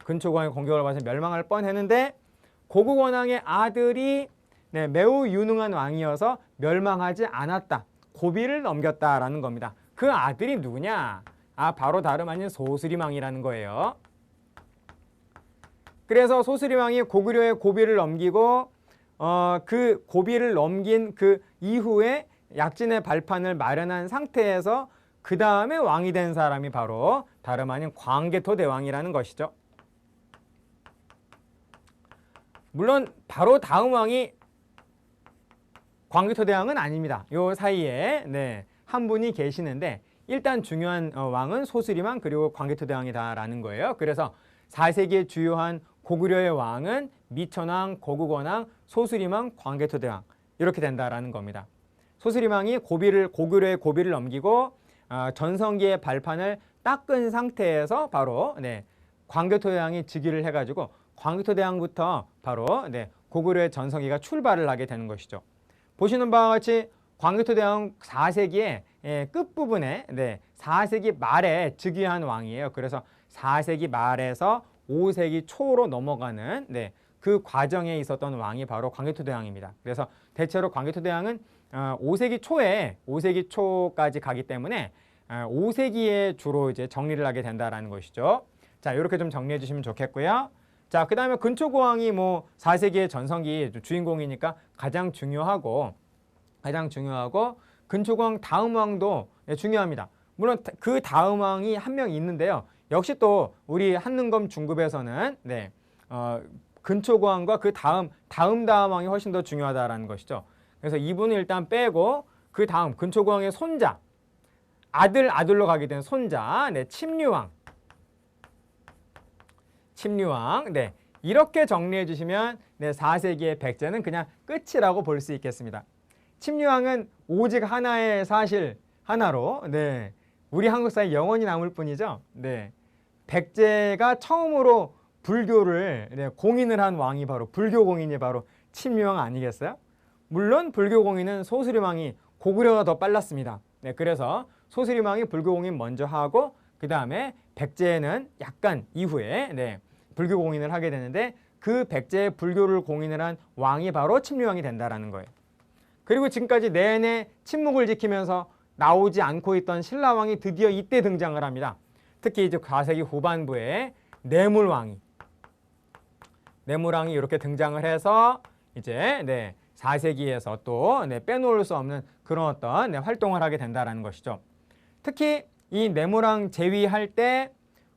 근초고왕의 공격을 받아서 멸망할 뻔했는데 고국원왕의 아들이 매우 유능한 왕이어서 멸망하지 않았다. 고비를 넘겼다라는 겁니다. 그 아들이 누구냐? 바로 다름 아닌 소수리왕이라는 거예요. 그래서 소수리왕이 고구려의 고비를 넘기고 그 고비를 넘긴 그 이후에 약진의 발판을 마련한 상태에서 그 다음에 왕이 된 사람이 바로 다름 아닌 광개토 대왕이라는 것이죠. 물론 바로 다음 왕이 광개토 대왕은 아닙니다. 요 사이에 한 분이 계시는데 일단 중요한 왕은 소수리왕 그리고 광개토 대왕이다라는 거예요. 그래서 4세기의 주요한 고구려의 왕은 미천왕, 고국원왕, 소수리왕, 광개토 대왕 이렇게 된다라는 겁니다. 소수리왕이 고구려의 고비를 넘기고 전성기의 발판을 닦은 상태에서 바로 광개토 대왕이 즉위를 해가지고 광개토 대왕부터 바로 고구려의 전성기가 출발을 하게 되는 것이죠. 보시는 바와 같이 광개토대왕 4세기의 끝부분에 4세기 말에 즉위한 왕이에요. 그래서 4세기 말에서 5세기 초로 넘어가는 그 과정에 있었던 왕이 바로 광개토대왕입니다. 그래서 대체로 광개토대왕은 5세기 초까지 가기 때문에 5세기에 주로 이제 정리를 하게 된다라는 것이죠. 자, 이렇게 좀 정리해 주시면 좋겠고요. 자, 그 다음에 근초고왕이 뭐 4세기의 전성기 주인공이니까 가장 중요하고 근초고왕 다음 왕도 중요합니다. 물론 그 다음 왕이 한 명 있는데요. 역시 또 우리 한능검 중급에서는 근초고왕과 그 다음 왕이 훨씬 더 중요하다라는 것이죠. 그래서 이분을 일단 빼고 그 다음 근초고왕의 손자, 아들로 가게 된 손자, 침류왕. 이렇게 정리해 주시면 4세기의 백제는 그냥 끝이라고 볼 수 있겠습니다. 침류왕은 오직 하나의 사실 하나로 우리 한국사에 영원히 남을 뿐이죠. 백제가 처음으로 불교를 공인을 한 왕이 바로 불교공인이 바로 침류왕 아니겠어요? 물론 불교공인은 소수림왕이 고구려가 더 빨랐습니다. 그래서 소수림왕이 불교공인 먼저 하고 그 다음에 백제는 약간 이후에 불교공인을 하게 되는데 그 백제의 불교를 공인을 한 왕이 바로 침류왕이 된다라는 거예요. 그리고 지금까지 내내 침묵을 지키면서 나오지 않고 있던 신라왕이 드디어 이때 등장을 합니다. 특히 이제 4세기 후반부에 내물왕이 이렇게 등장을 해서 이제 4세기에서 또 빼놓을 수 없는 그런 어떤 활동을 하게 된다라는 것이죠. 특히 이 내물왕 제위할 때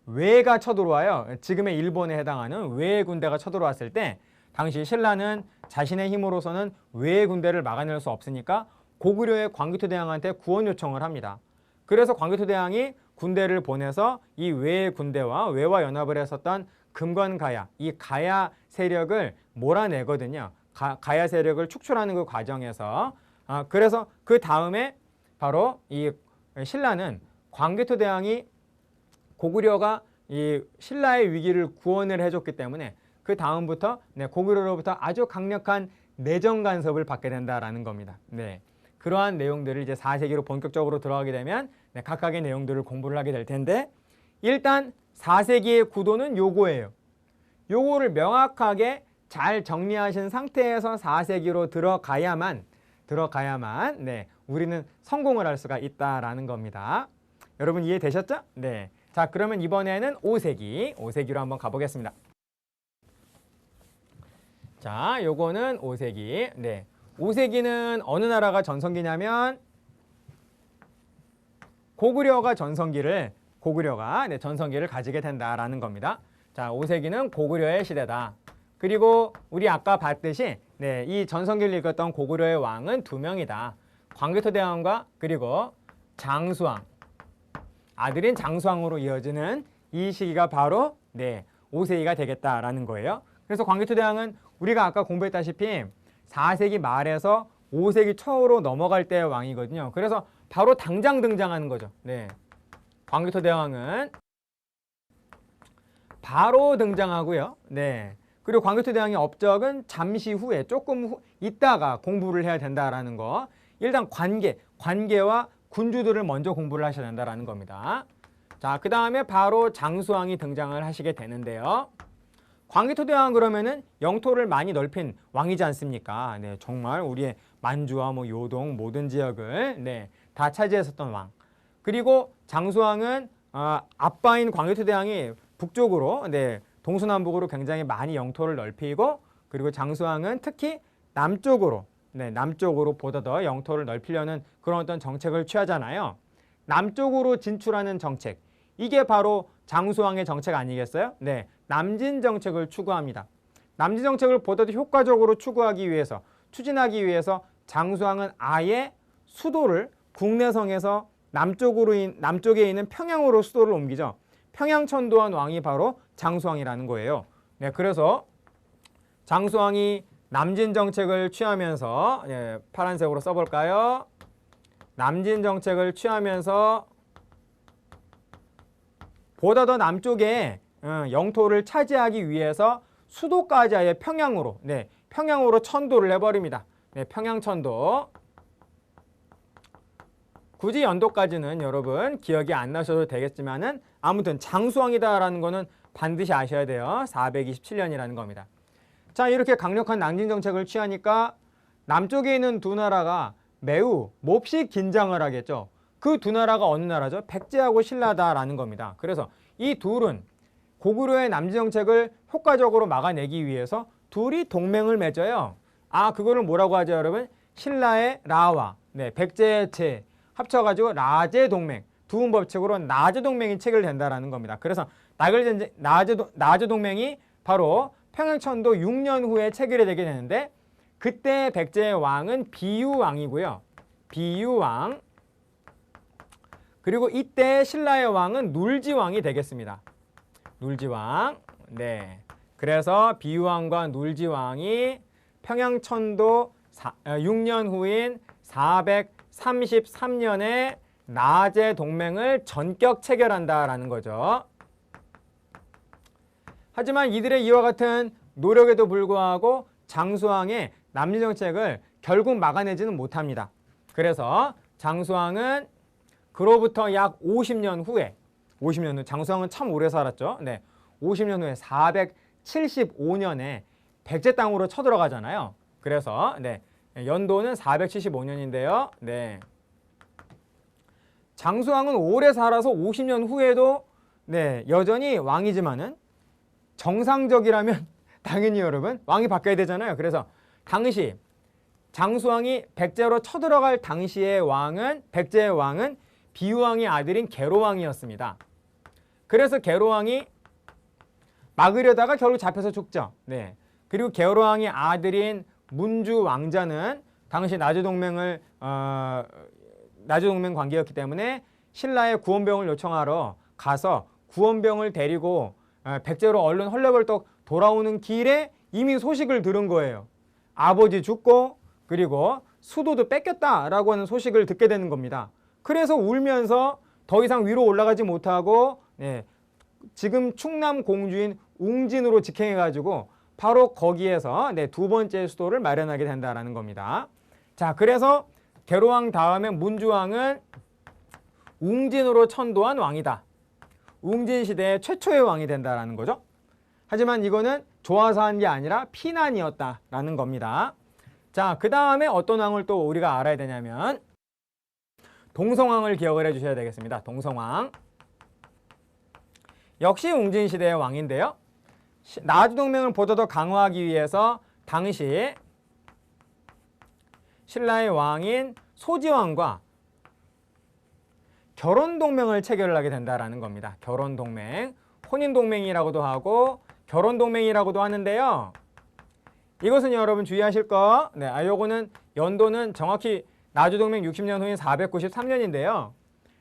외가 쳐들어와요. 지금의 일본에 해당하는 외의 군대가 쳐들어왔을 때 당시 신라는 자신의 힘으로서는 외의 군대를 막아낼 수 없으니까 고구려의 광개토대왕한테 구원 요청을 합니다. 그래서 광개토대왕이 군대를 보내서 이 외의 군대와 외와 연합을 했었던 금관가야, 이 가야 세력을 몰아내거든요. 가야 세력을 축출하는 그 과정에서 그래서 그 다음에 바로 이 신라는 광개토대왕이 고구려가 이 신라의 위기를 구원을 해줬기 때문에 그 다음부터 고구려로부터 아주 강력한 내정 간섭을 받게 된다라는 겁니다. 그러한 내용들을 이제 4세기로 본격적으로 들어가게 되면 각각의 내용들을 공부를 하게 될 텐데 일단 4세기의 구도는 요거예요. 요거를 명확하게 잘 정리하신 상태에서 4세기로 들어가야만 우리는 성공을 할 수가 있다라는 겁니다. 여러분 이해되셨죠? 자, 그러면 이번에는 5세기로 한번 가보겠습니다. 자, 요거는 5세기. 5세기는 어느 나라가 전성기냐면 고구려가 전성기를 가지게 된다라는 겁니다. 자, 5세기는 고구려의 시대다. 그리고 우리 아까 봤듯이 이 전성기를 이끌었던 고구려의 왕은 2명이다. 광개토대왕과 그리고 장수왕. 아들인 장수왕으로 이어지는 이 시기가 바로 5세기가 되겠다라는 거예요. 그래서 광개토대왕은 우리가 아까 공부했다시피 4세기 말에서 5세기 초로 넘어갈 때의 왕이거든요. 그래서 바로 당장 등장하는 거죠. 광개토대왕은 바로 등장하고요. 그리고 광개토대왕의 업적은 잠시 후에 조금 있다가 공부를 해야 된다라는 거. 일단 관계와 군주들을 먼저 공부를 하셔야 된다라는 겁니다. 자, 그 다음에 바로 장수왕이 등장을 하시게 되는데요. 광개토대왕 그러면은 영토를 많이 넓힌 왕이지 않습니까? 정말 우리의 만주와 요동 모든 지역을 다 차지했었던 왕. 그리고 장수왕은 아빠인 광개토대왕이 북쪽으로 동서남북으로 굉장히 많이 영토를 넓히고 그리고 장수왕은 특히 남쪽으로 보다 더 영토를 넓히려는 그런 어떤 정책을 취하잖아요. 남쪽으로 진출하는 정책. 이게 바로 장수왕의 정책 아니겠어요? 남진 정책을 추구합니다. 남진 정책을 보다 더 효과적으로 추진하기 위해서 장수왕은 아예 수도를 국내성에서 남쪽에 있는 평양으로 수도를 옮기죠. 평양천도한 왕이 바로 장수왕이라는 거예요. 그래서 장수왕이 남진 정책을 취하면서 파란색으로 써볼까요? 남진 정책을 취하면서 보다 더 남쪽에 영토를 차지하기 위해서 수도까지 아예 평양으로 천도를 해버립니다. 평양천도. 굳이 연도까지는 여러분 기억이 안 나셔도 되겠지만은 아무튼 장수왕이다라는 거는 반드시 아셔야 돼요. 427년이라는 겁니다. 자, 이렇게 강력한 낭진 정책을 취하니까 남쪽에 있는 두 나라가 매우 몹시 긴장을 하겠죠. 그 두 나라가 어느 나라죠? 백제하고 신라다라는 겁니다. 그래서 이 둘은 고구려의 남진 정책을 효과적으로 막아내기 위해서 둘이 동맹을 맺어요. 아, 그거를 뭐라고 하죠, 여러분? 신라의 라와, 백제의 제 합쳐가지고 라제 동맹, 두음 법칙으로 나제 동맹이 체결된다라는 겁니다. 그래서 나제 동맹이 바로 평양천도 6년 후에 체결이 되게 되는데, 그때 백제의 왕은 비유왕이고요. 비유왕. 그리고 이때 신라의 왕은 눌지왕이 되겠습니다. 눌지왕. 네. 그래서 비유왕과 눌지왕이 평양천도 6년 후인 433년에 나제 동맹을 전격 체결한다라는 거죠. 하지만 이들의 이와 같은 노력에도 불구하고 장수왕의 남진 정책을 결국 막아내지는 못합니다. 그래서 장수왕은 그로부터 약 50년 후에, 50년 후, 장수왕은 참 오래 살았죠. 네, 50년 후에 475년에 백제 땅으로 쳐들어가잖아요. 그래서 연도는 475년인데요. 네. 장수왕은 오래 살아서 50년 후에도 여전히 왕이지만은 정상적이라면 당연히 여러분 왕이 바뀌어야 되잖아요. 그래서 당시 장수왕이 백제로 쳐들어갈 당시의 왕은, 백제의 왕은 비유왕의 아들인 계로왕이었습니다. 그래서 계로왕이 막으려다가 결국 잡혀서 죽죠. 네. 그리고 계로왕의 아들인 문주 왕자는 당시 나제동맹 관계였기 때문에 신라의 구원병을 요청하러 가서 구원병을 데리고 백제로 얼른 헐레벌떡 돌아오는 길에 이미 소식을 들은 거예요. 아버지 죽고 그리고 수도도 뺏겼다라고 하는 소식을 듣게 되는 겁니다. 그래서 울면서 더 이상 위로 올라가지 못하고 지금 충남 공주인 웅진으로 직행해가지고 바로 거기에서 두 번째 수도를 마련하게 된다라는 겁니다. 자, 그래서 계로왕 다음에 문주왕은 웅진으로 천도한 왕이다. 웅진 시대의 최초의 왕이 된다라는 거죠. 하지만 이거는 좋아서 한 게 아니라 피난이었다라는 겁니다. 자, 그 다음에 어떤 왕을 또 우리가 알아야 되냐면 동성왕을 기억을 해주셔야 되겠습니다. 동성왕. 역시 웅진 시대의 왕인데요. 나주 동맹을 보다 더 강화하기 위해서 당시 신라의 왕인 소지왕과 결혼동맹을 체결을 하게 된다라는 겁니다. 결혼동맹, 혼인동맹이라고도 하고 결혼동맹이라고도 하는데요. 이것은 여러분 주의하실 거, 요거는 연도는 정확히 나주동맹 60년 후인 493년인데요.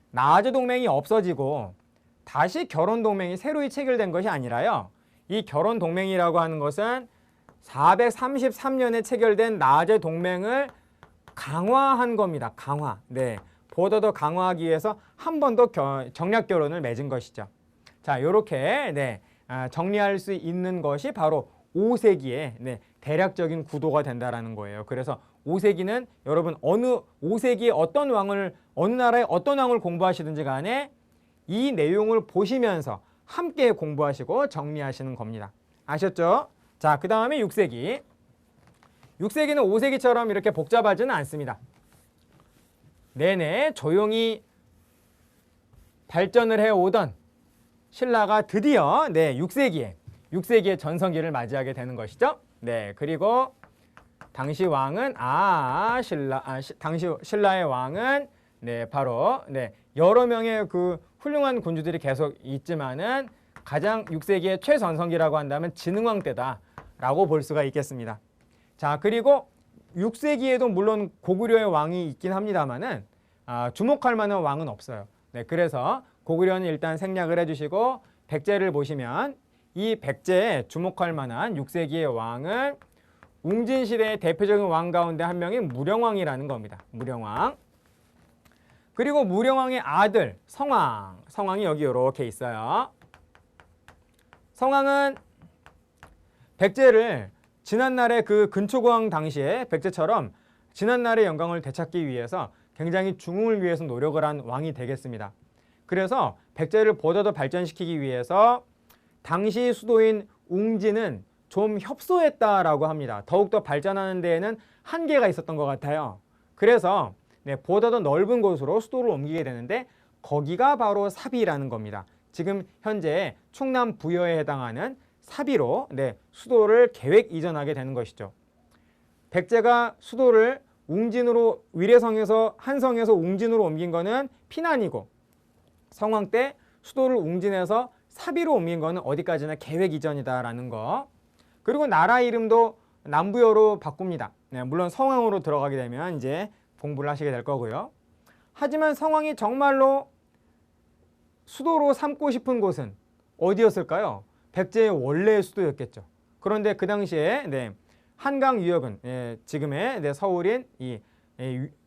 나주동맹이 없어지고 다시 결혼동맹이 새로이 체결된 것이 아니라요. 이 결혼동맹이라고 하는 것은 433년에 체결된 나제동맹을 강화한 겁니다. 강화. 보다 더 강화하기 위해서 한 번 더 정략결혼을 맺은 것이죠. 자, 이렇게 정리할 수 있는 것이 바로 5세기의 대략적인 구도가 된다라는 거예요. 그래서 5세기는 여러분 어느 5세기에 어떤 왕을, 어느 나라의 어떤 왕을 공부하시든지 간에 이 내용을 보시면서 함께 공부하시고 정리하시는 겁니다. 아셨죠? 자, 그 다음에 6세기. 6세기는 5세기처럼 이렇게 복잡하지는 않습니다. 내내 조용히 발전을 해오던 신라가 드디어 6세기에 전성기를 맞이하게 되는 것이죠. 그리고 당시 왕은 당시 신라의 왕은 바로 여러 명의 그 훌륭한 군주들이 계속 있지만은 가장 6세기의 최전성기라고 한다면 진흥왕 때다라고 볼 수가 있겠습니다. 자, 그리고 6세기에도 물론 고구려의 왕이 있긴 합니다만은 주목할 만한 왕은 없어요. 그래서 고구려는 일단 생략을 해주시고 백제를 보시면 이 백제에 주목할 만한 6세기의 왕은 웅진시대의 대표적인 왕 가운데 한 명인 무령왕이라는 겁니다. 무령왕. 그리고 무령왕의 아들 성왕. 성왕이 여기 이렇게 있어요. 성왕은 백제를 지난날의 그 근초고왕 당시에 백제처럼 지난날의 영광을 되찾기 위해서 굉장히 중흥을 위해서 노력을 한 왕이 되겠습니다. 그래서 백제를 보다 더 발전시키기 위해서 당시 수도인 웅진은 좀 협소했다라고 합니다. 더욱더 발전하는 데에는 한계가 있었던 것 같아요. 그래서 보다 더 넓은 곳으로 수도를 옮기게 되는데 거기가 바로 사비라는 겁니다. 지금 현재 충남 부여에 해당하는 사비로 수도를 계획 이전하게 되는 것이죠. 백제가 수도를 웅진으로 위례성에서 한성에서 웅진으로 옮긴 거는 피난이고 성왕 때 수도를 웅진에서 사비로 옮긴 거는 어디까지나 계획 이전이다라는 거. 그리고 나라 이름도 남부여로 바꿉니다. 물론 성왕으로 들어가게 되면 이제 공부를 하시게 될 거고요. 하지만 성왕이 정말로 수도로 삼고 싶은 곳은 어디였을까요? 백제의 원래의 수도였겠죠. 그런데 그 당시에 한강 유역은 지금의 서울인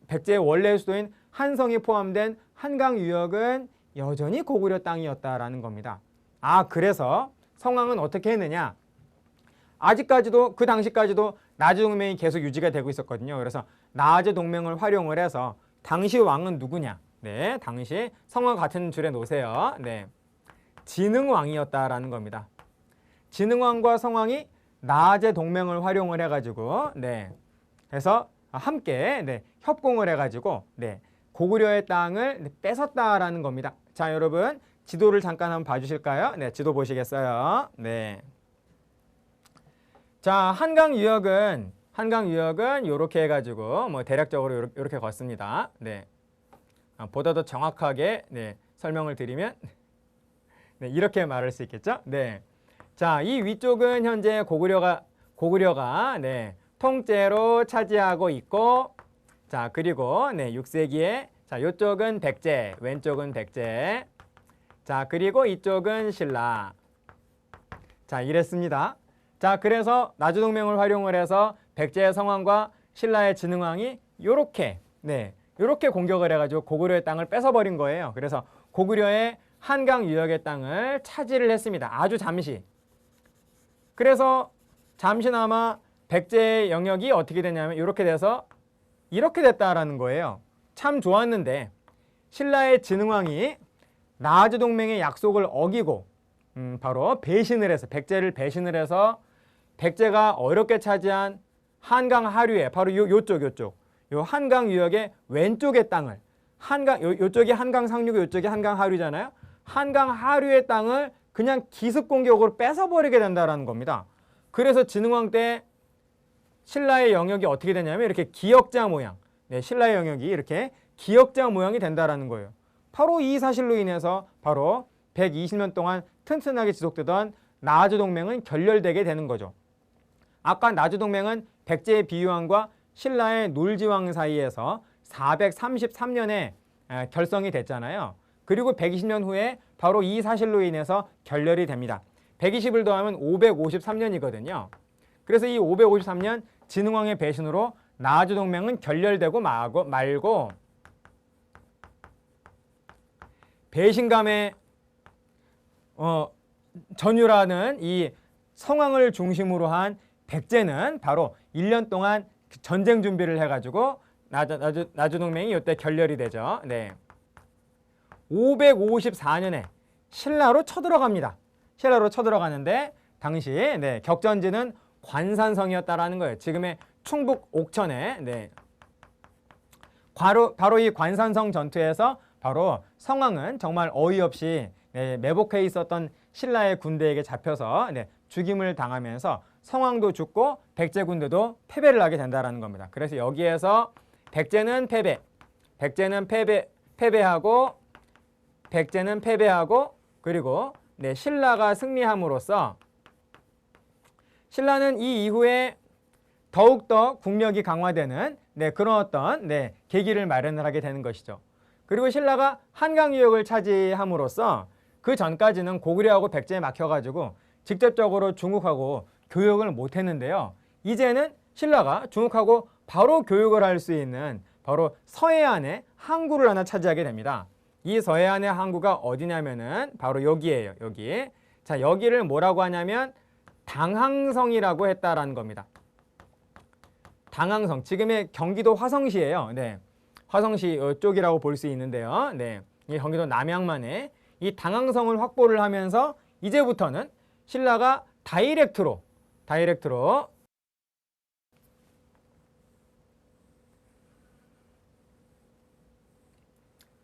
백제의 원래의 수도인 한성이 포함된 한강 유역은 여전히 고구려 땅이었다라는 겁니다. 그래서 성왕은 어떻게 했느냐? 아직까지도 그 당시까지도 나주 동맹이 계속 유지가 되고 있었거든요. 그래서 나주 동맹을 활용을 해서 당시 왕은 누구냐? 당시 성왕 같은 줄에 놓으세요. 진흥왕이었다라는 겁니다. 진흥왕과 성왕이 나제 동맹을 활용을 해가지고 해서 함께 협공을 해가지고 고구려의 땅을 뺏었다라는 겁니다. 자, 여러분 지도를 잠깐 한번 봐주실까요? 지도 보시겠어요? 자, 한강 유역은 이렇게 해가지고 대략적으로 이렇게 걷습니다. 보다 더 정확하게 설명을 드리면 이렇게 말할 수 있겠죠? 자, 이 위쪽은 현재 고구려가 통째로 차지하고 있고, 자, 그리고 6세기에 자, 이쪽은 백제, 왼쪽은 백제. 자, 그리고 이쪽은 신라. 자, 이랬습니다. 자, 그래서 나주동맹을 활용을 해서 백제의 성왕과 신라의 진흥왕이 요렇게 공격을 해가지고 고구려의 땅을 뺏어버린 거예요. 그래서 고구려의 한강 유역의 땅을 차지를 했습니다. 아주 잠시. 그래서 잠시나마 백제의 영역이 어떻게 되냐면 이렇게 돼서 이렇게 됐다라는 거예요. 참 좋았는데 신라의 진흥왕이 나주 동맹의 약속을 어기고 바로 배신을 해서 백제를 배신을 해서 백제가 어렵게 차지한 한강 하류에 바로 요쪽 요 한강 유역의 왼쪽의 땅을 요쪽이 한강 상류고 요쪽이 한강 하류잖아요. 한강 하류의 땅을 그냥 기습 공격으로 뺏어버리게 된다라는 겁니다. 그래서 진흥왕 때 신라의 영역이 어떻게 되냐면 이렇게 기역자 모양, 신라의 영역이 이렇게 기역자 모양이 된다라는 거예요. 바로 이 사실로 인해서 바로 120년 동안 튼튼하게 지속되던 나주 동맹은 결렬되게 되는 거죠. 아까 나주 동맹은 백제의 비유왕과 신라의 놀지왕 사이에서 433년에 결성이 됐잖아요. 그리고 120년 후에 바로 이 사실로 인해서 결렬이 됩니다. 120을 더하면 553년이거든요. 그래서 이 553년 진흥왕의 배신으로 나주 동맹은 결렬되고 말고 배신감에 전율하는 이 성왕을 중심으로 한 백제는 바로 1년 동안 전쟁 준비를 해가지고 나주 동맹이 이때 결렬이 되죠. 554년에 신라로 쳐들어갑니다. 신라로 쳐들어가는데 당시 격전지는 관산성이었다라는 거예요. 지금의 충북 옥천에 바로 이 관산성 전투에서 바로 성왕은 정말 어이없이 매복해 있었던 신라의 군대에게 잡혀서 죽임을 당하면서 성왕도 죽고 백제 군대도 패배를 하게 된다는 겁니다. 그래서 여기에서 백제는 패배하고 그리고 신라가 승리함으로써 신라는 이 이후에 더욱더 국력이 강화되는 그런 어떤 계기를 마련을 하게 되는 것이죠. 그리고 신라가 한강 유역을 차지함으로써 그 전까지는 고구려하고 백제에 막혀가지고 직접적으로 중국하고 교역을 못했는데요. 이제는 신라가 중국하고 바로 교역을 할 수 있는 바로 서해안의 항구를 하나 차지하게 됩니다. 이 서해안의 항구가 어디냐면은 바로 여기예요. 여기. 자, 여기를 뭐라고 하냐면 당항성이라고 했다라는 겁니다. 당항성. 지금의 경기도 화성시예요. 화성시 쪽이라고 볼 수 있는데요. 네, 이 경기도 남양만에 이 당항성을 확보를 하면서 이제부터는 신라가 다이렉트로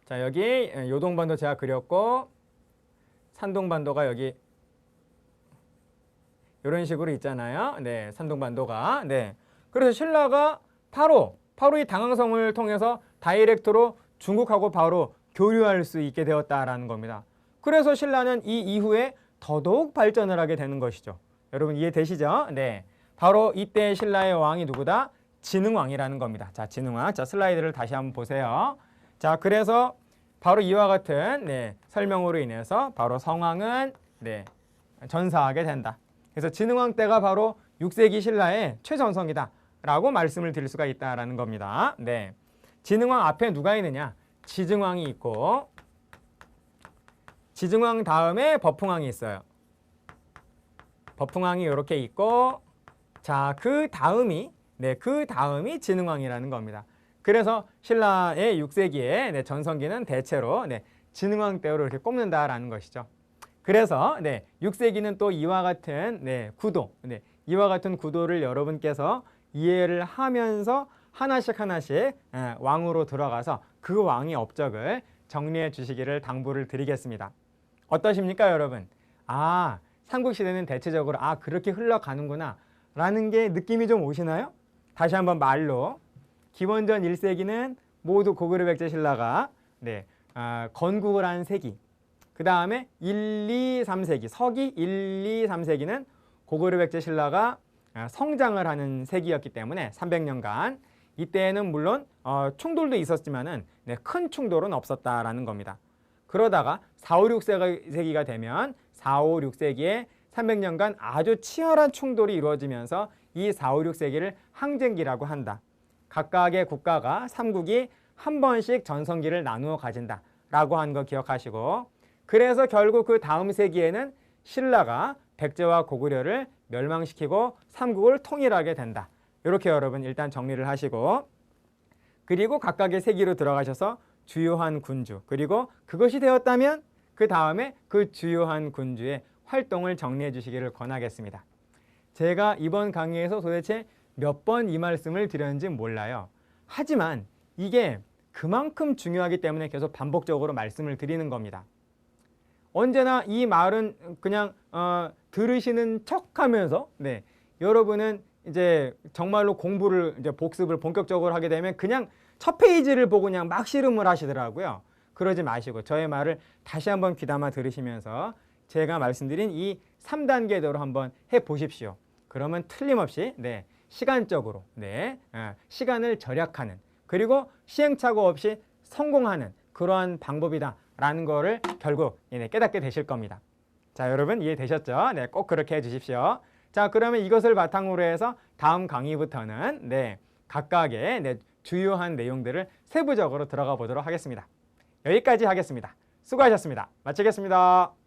자, 여기 요동반도 제가 그렸고 산동반도가 여기 이런 식으로 있잖아요. 네, 산동반도가. 네. 그래서 신라가 바로 이 당항성을 통해서 다이렉트로 중국하고 바로 교류할 수 있게 되었다라는 겁니다. 그래서 신라는 이 이후에 더더욱 발전을 하게 되는 것이죠. 여러분 이해되시죠? 네. 바로 이때 신라의 왕이 누구다? 진흥왕이라는 겁니다. 자, 진흥왕. 자, 슬라이드를 다시 한번 보세요. 자, 그래서 바로 이와 같은 설명으로 인해서 바로 성왕은 전사하게 된다. 그래서 진흥왕 때가 바로 6세기 신라의 최전성기다 라고 말씀을 드릴 수가 있다라는 겁니다. 네. 진흥왕 앞에 누가 있느냐? 지증왕이 있고 지증왕 다음에 버풍왕이 있어요. 버풍왕이 이렇게 있고 자, 그 다음이 진흥왕이라는 겁니다. 그래서 신라의 6세기의 전성기는 대체로 진흥왕 때로 이렇게 꼽는다라는 것이죠. 그래서 6세기는 또 이와 같은 이와 같은 구도를 여러분께서 이해를 하면서 하나씩 왕으로 들어가서 그 왕의 업적을 정리해 주시기를 당부를 드리겠습니다. 어떠십니까, 여러분? 아, 삼국시대는 대체적으로 그렇게 흘러가는구나 라는 게 느낌이 좀 오시나요? 다시 한번 말로 기원전 1세기는 모두 고구려 백제 신라가 건국을 한 세기, 그 다음에 1, 2, 3세기, 서기 1, 2, 3세기는 고구려 백제 신라가 성장을 하는 세기였기 때문에 300년간 이때에는 물론 충돌도 있었지만은 큰 충돌은 없었다라는 겁니다. 그러다가 4, 5, 6세기가 되면 4, 5, 6세기에 300년간 아주 치열한 충돌이 이루어지면서 이 4, 5, 6세기를 항쟁기라고 한다. 각각의 국가가 삼국이 한 번씩 전성기를 나누어 가진다 라고 하는 거 기억하시고, 그래서 결국 그 다음 세기에는 신라가 백제와 고구려를 멸망시키고 삼국을 통일하게 된다. 이렇게 여러분 일단 정리를 하시고, 그리고 각각의 세기로 들어가셔서 주요한 군주, 그리고 그것이 되었다면 그 다음에 그 주요한 군주의 활동을 정리해 주시기를 권하겠습니다. 제가 이번 강의에서 도대체 몇 번 이 말씀을 드렸는지 몰라요. 하지만 이게 그만큼 중요하기 때문에 계속 반복적으로 말씀을 드리는 겁니다. 언제나 이 말은 그냥 들으시는 척하면서 여러분은 이제 정말로 공부를 복습을 본격적으로 하게 되면 그냥 첫 페이지를 보고 그냥 막 씨름을 하시더라고요. 그러지 마시고 저의 말을 다시 한번 귀담아 들으시면서 제가 말씀드린 이 3단계대로 한번 해보십시오. 그러면 틀림없이 시간적으로 시간을 절약하는, 그리고 시행착오 없이 성공하는 그러한 방법이다라는 거를 결국 깨닫게 되실 겁니다. 자, 여러분 이해되셨죠? 꼭 그렇게 해주십시오. 자, 그러면 이것을 바탕으로 해서 다음 강의부터는 각각의 주요한 내용들을 세부적으로 들어가 보도록 하겠습니다. 여기까지 하겠습니다. 수고하셨습니다. 마치겠습니다.